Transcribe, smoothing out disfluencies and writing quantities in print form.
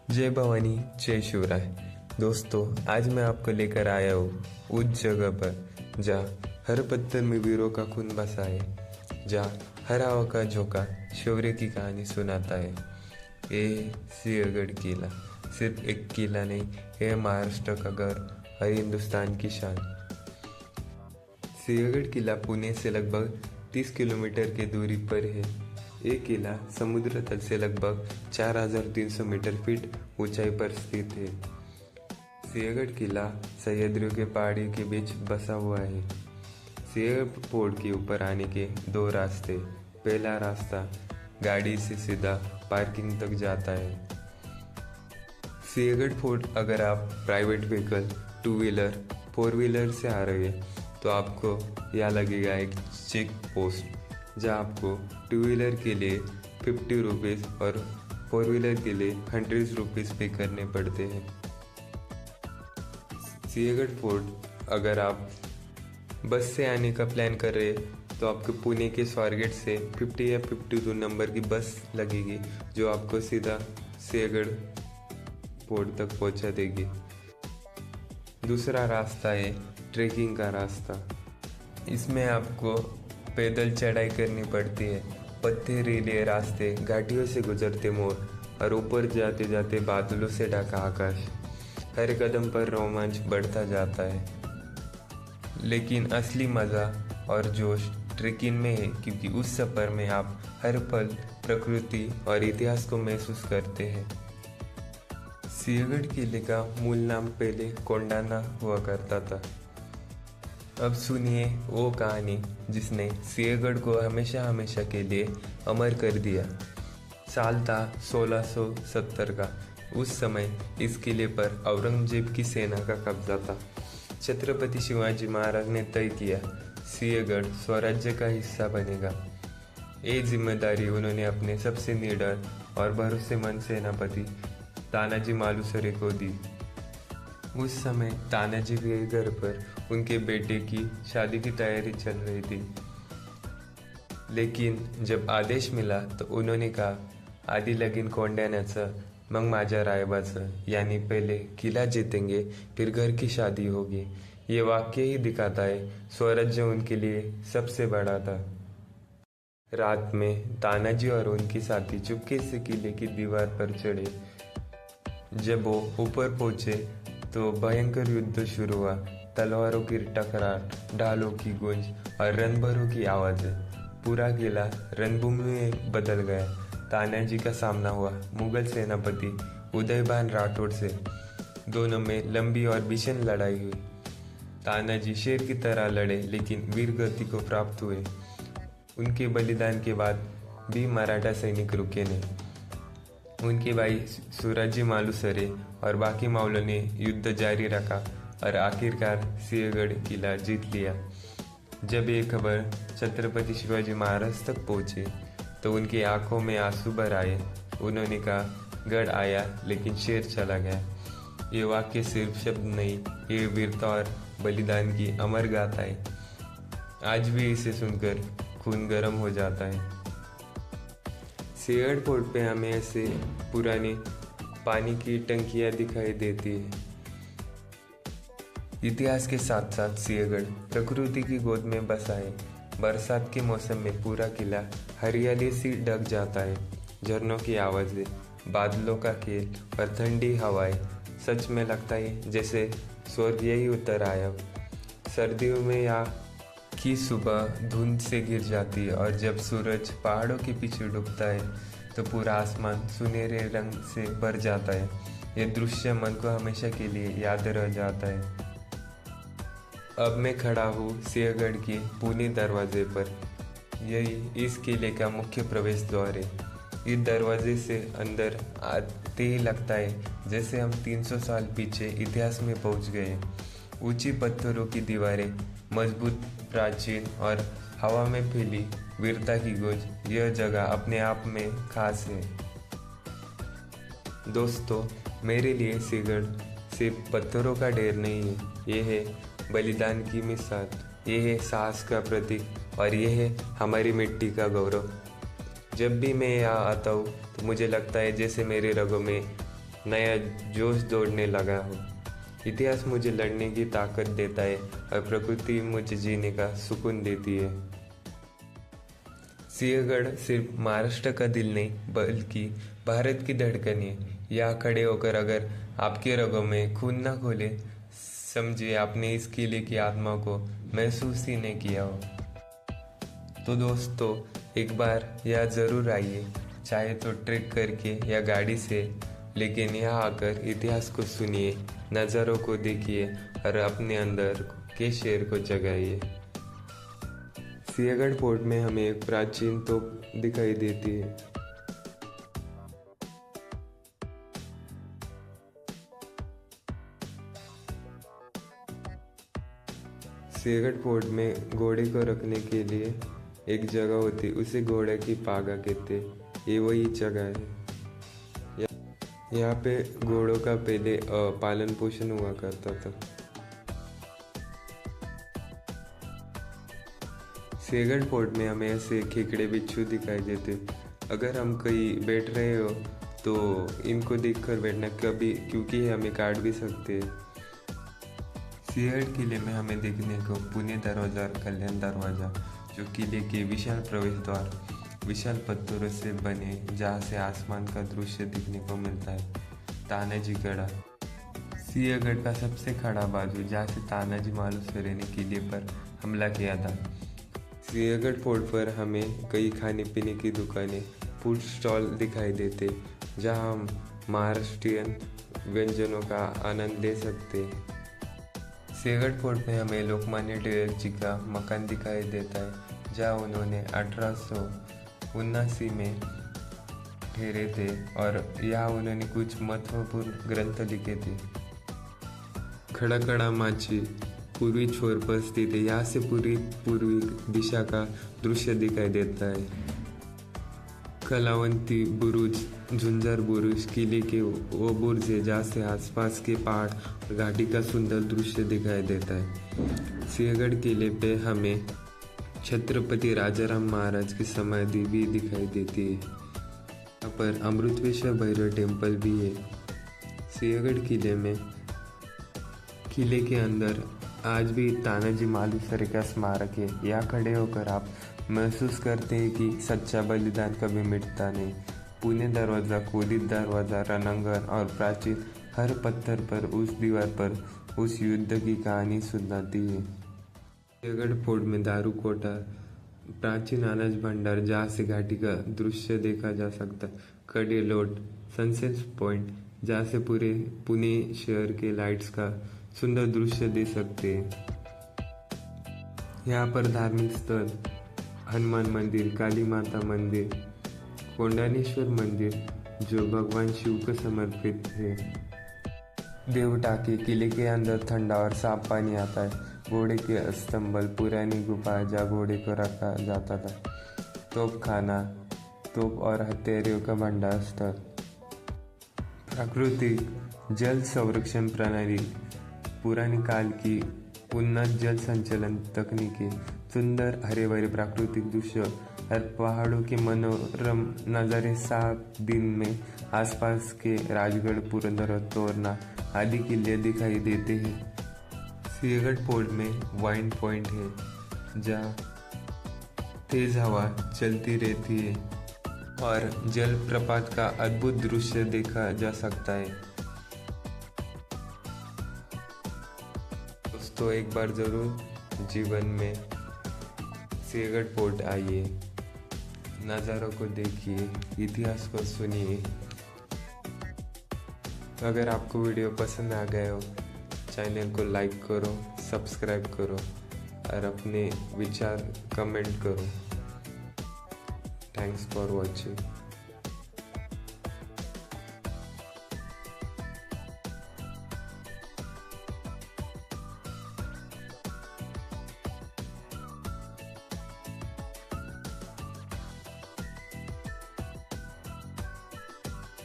जय भवानी, जय शिवराय। दोस्तों, आज मैं आपको लेकर आया हूँ उस जगह पर जहाँ हर पत्थर में वीरों का खून बसा है, जहाँ हर हवा का झोंका शौर्य की कहानी सुनाता है। ये सिंहगढ़ किला सिर्फ एक किला नहीं, ये महाराष्ट्र का गर्व और हिंदुस्तान की शान। सिंहगढ़ किला पुणे से लगभग 30 किलोमीटर की दूरी पर है। ये किला समुद्र तल से लगभग 4300 मीटर फीट ऊंचाई पर स्थित है। सिंहगढ़ किला सह्याद्रियों के पहाड़ी के बीच बसा हुआ है। सिंहगढ़ फोर्ट के ऊपर आने के दो रास्ते। पहला रास्ता गाड़ी से सीधा पार्किंग तक जाता है। सिंहगढ़ फोर्ट अगर आप private vehicle, two wheeler, four wheeler से आ रहे हैं तो आपको यहाँ लगेगा एक चेक पोस्ट, जहाँ आपको टू व्हीलर के लिए 50 रुपीज़ और फोर व्हीलर के लिए 100 रुपीज़ पे करने पड़ते हैं। सिंहगढ़ फोर्ट अगर आप बस से आने का प्लान कर रहे हैं तो आपको पुणे के स्वारगेट से 50 या 52 नंबर की बस लगेगी, जो आपको सीधा सिंहगढ़ फोर्ट तक पहुंचा देगी। दूसरा रास्ता है ट्रेकिंग का रास्ता। इसमें आपको पैदल चढ़ाई करनी पड़ती है। पथरीले रास्ते, घाटियों से गुजरते मोड़ और ऊपर जाते जाते बादलों से ढका आकाश। हर कदम पर रोमांच बढ़ता जाता है। लेकिन असली मज़ा और जोश ट्रेकिंग में है, क्योंकि उस सफ़र में आप हर पल प्रकृति और इतिहास को महसूस करते हैं। सिंहगढ़ किले का मूल नाम पहले कोंडाना हुआ करता था। अब सुनिए वो कहानी जिसने सिंहगढ़ को हमेशा हमेशा के लिए अमर कर दिया। साल था 1670 का। उस समय इस किले पर औरंगजेब की सेना का कब्जा था। छत्रपति शिवाजी महाराज ने तय किया सिंहगढ़ स्वराज्य का हिस्सा बनेगा। ये जिम्मेदारी उन्होंने अपने सबसे निडर और भरोसेमंद सेनापति तानाजी मालुसरे को दी। उस समय तानाजी के घर पर उनके बेटे की शादी की तैयारी चल रही थी। लेकिन जब आदेश मिला तो उन्होंने कहा, आधी लगीन कोंढाण्याचं मग माझ्या रायबाचं, यानी पहले किला जीतेंगे फिर घर की शादी होगी। ये वाक्य ही दिखाता है स्वराज्य उनके लिए सबसे बड़ा था। रात में तानाजी और उनकी साथी चुपके से किले की दीवार पर चढ़े। जब वो ऊपर पहुंचे तो भयंकर युद्ध शुरू हुआ। तलवारों की टकरार, ढालों की गूंज और रणभरों की आवाज़ें। पूरा किला रणभूमि में बदल गया। तानाजी का सामना हुआ मुगल सेनापति उदयभान राठौड़ से। दोनों में लंबी और भीषण लड़ाई हुई। तानाजी शेर की तरह लड़े, लेकिन वीर गति को प्राप्त हुए। उनके बलिदान के बाद भी मराठा सैनिक रुके नहीं। उनके भाई सूराजी मालुसरे और बाकी मावलों ने युद्ध जारी रखा और आखिरकार सिंहगढ़ किला जीत लिया। जब ये खबर छत्रपति शिवाजी महाराज तक पहुंची तो उनकी आंखों में आंसू भर आए। उन्होंने कहा, गढ़ आया लेकिन शेर चला गया। ये वाक्य सिर्फ शब्द नहीं, ये वीरता और बलिदान की अमर गाथा है। आज भी इसे सुनकर खून गर्म हो जाता है। सिंहगढ़ फोर्ट पे हमें ऐसे पुरानी पानी की टंकियां दिखाई देती है। इतिहास के साथ साथ सिंहगढ़ प्रकृति की गोद में बसा है। बरसात के मौसम में पूरा किला हरियाली से ढक जाता है। झरनों की आवाज़ें, बादलों का खेल और ठंडी हवाएं, सच में लगता है जैसे स्वर्ग यही उतर आया हो। सर्दियों में यहाँ की सुबह धुंध से गिर जाती है और जब सूरज पहाड़ों के पीछे डूबता है तो पूरा आसमान सुनहरे रंग से भर जाता है। यह दृश्य मन को हमेशा के लिए याद रह जाता है। अब मैं खड़ा हूँ सिंहगढ़ के पुणे दरवाजे पर। यही इस किले का मुख्य प्रवेश द्वार है। इस दरवाजे से अंदर आते ही लगता है जैसे हम 300 साल पीछे इतिहास में पहुँच गए। ऊंची पत्थरों की दीवारें, मजबूत प्राचीन और हवा में फैली वीरता की गूंज, यह जगह अपने आप में खास है। दोस्तों, मेरे लिए सिंहगढ़ सिर्फ पत्थरों का ढेर नहीं है, ये है बलिदान की मिसाल, ये है साहस का प्रतीक और ये है हमारी मिट्टी का गौरव। जब भी मैं यहाँ आता हूँ तो मुझे लगता है जैसे मेरे रगों में नया जोश दौड़ने लगा हूँ। इतिहास मुझे लड़ने की ताकत देता है और प्रकृति मुझे जीने का सुकून देती है। सिंहगढ़ सिर्फ महाराष्ट्र का दिल नहीं बल्कि भारत की धड़कन है। यहाँ खड़े होकर अगर आपके रगों में खून ना खोले, समझिए आपने इस किले की आत्मा को महसूस ही नहीं किया हो। तो दोस्तों, एक बार यहाँ ज़रूर आइए, चाहे तो ट्रेक करके या गाड़ी से, लेकिन यहाँ आकर इतिहास को सुनिए, नज़ारों को देखिए और अपने अंदर के शेर को जगाइए। सिंहगढ़ फोर्ट में हमें एक प्राचीन तोप दिखाई देती है। सिंहगढ़ फोर्ट में घोड़े को रखने के लिए एक जगह होती, उसे घोड़े की पागा कहते। ये वही जगह है। यहाँ पे घोड़ों का पहले पालन पोषण हुआ करता था। सिंहगढ़ फोर्ट में हमें ऐसे खेकड़े बिच्छू दिखाई देते। अगर हम कहीं बैठ रहे हो तो इनको देखकर बैठना कभी, क्योंकि हमें काट भी सकते हैं। सिंहगढ़ किले में हमें देखने को पुणे दरवाजा और कल्याण दरवाजा, जो किले के विशाल प्रवेश द्वार विशाल पत्थरों से बने, जहाँ से आसमान का दृश्य दिखने को मिलता है। तानाजी गढ़ सिंहगढ़ का सबसे खड़ा बाजू, जहाँ से तानाजी मालुसरे ने किले पर हमला किया था। सिंहगढ़ फोर्ट पर हमें कई खाने पीने की दुकानें, फूड स्टॉल दिखाई देते, जहाँ हम महाराष्ट्रियन व्यंजनों का आनंद ले सकते। सिंहगढ़ फोर्ट में हमें लोकमान्य टिलक जी का मकान दिखाई देता है, जहाँ उन्होंने 1879 में ठहरे थे और यहाँ उन्होंने कुछ महत्वपूर्ण ग्रंथ लिखे थे। खड़ाखड़ा माची पूर्वी छोर पर स्थित है। यहाँ से पूर्वी दिशा का दृश्य दिखाई देता है। कलावंती बुरुज, झुंझर बुरुज किले के वो बुर्ज है, जहाँ से आसपास के पहाड़ और घाटी का सुंदर दृश्य दिखाई देता है। सिंहगढ़ किले पे हमें छत्रपति राजाराम महाराज की समाधि भी दिखाई देती है। यहाँ पर अमृतवेश्वर भैरव टेम्पल भी है। सिंहगढ़ किले के अंदर आज भी तानाजी मालुसरे का स्मारक है। यहाँ खड़े होकर आप महसूस करते हैं कि सच्चा बलिदान कभी मिटता नहीं। पुणे दरवाज़ा, कोदित दरवाज़ा, रणांगण और प्राचीन हर पत्थर पर, उस दीवार पर उस युद्ध की कहानी सुनाती है। सिंहगढ़ फोर्ट में दारू कोटा, प्राचीन अनाज भंडार, जहाँ से घाटी का दृश्य देखा जा सकता है। कड़े लोट, सनसेट पॉइंट, जहाँ से पूरे पुणे शहर के लाइट्स का सुंदर दृश्य दे सकते हैं। यहाँ पर धार्मिक स्थल हनुमान मंदिर, काली माता मंदिर, कोंडानेश्वर मंदिर, जो भगवान शिव को समर्पित है। देवटाके किले के अंदर ठंडा और साफ पानी आता है। घोड़े के अस्तंबल, पुरानी गुफा जहाँ घोड़े को रखा जाता था। तोप खाना, तोप और हथियारों का भंडार स्थल। प्राकृतिक जल संरक्षण प्रणाली, पुरानी काल की उन्नत जल संचलन तकनीकें, सुंदर हरे भरे प्राकृतिक दृश्य और पहाड़ों के मनोरम नज़ारे। 7 दिन में आसपास के राजगढ़, पुरंदर और तोरना आदि किले दिखाई देते हैं। सिंहगढ़ फोर्ट में वाइन पॉइंट है, जहाँ तेज हवा चलती रहती है और जलप्रपात का अद्भुत दृश्य देखा जा सकता है। दोस्तों, एक बार ज़रूर जीवन में सिंहगढ़ फोर्ट आइए, नज़ारों को देखिए, इतिहास को सुनिए। अगर आपको वीडियो पसंद आ गया हो, चैनल को लाइक करो, सब्सक्राइब करो और अपने विचार कमेंट करो। Thanks for watching.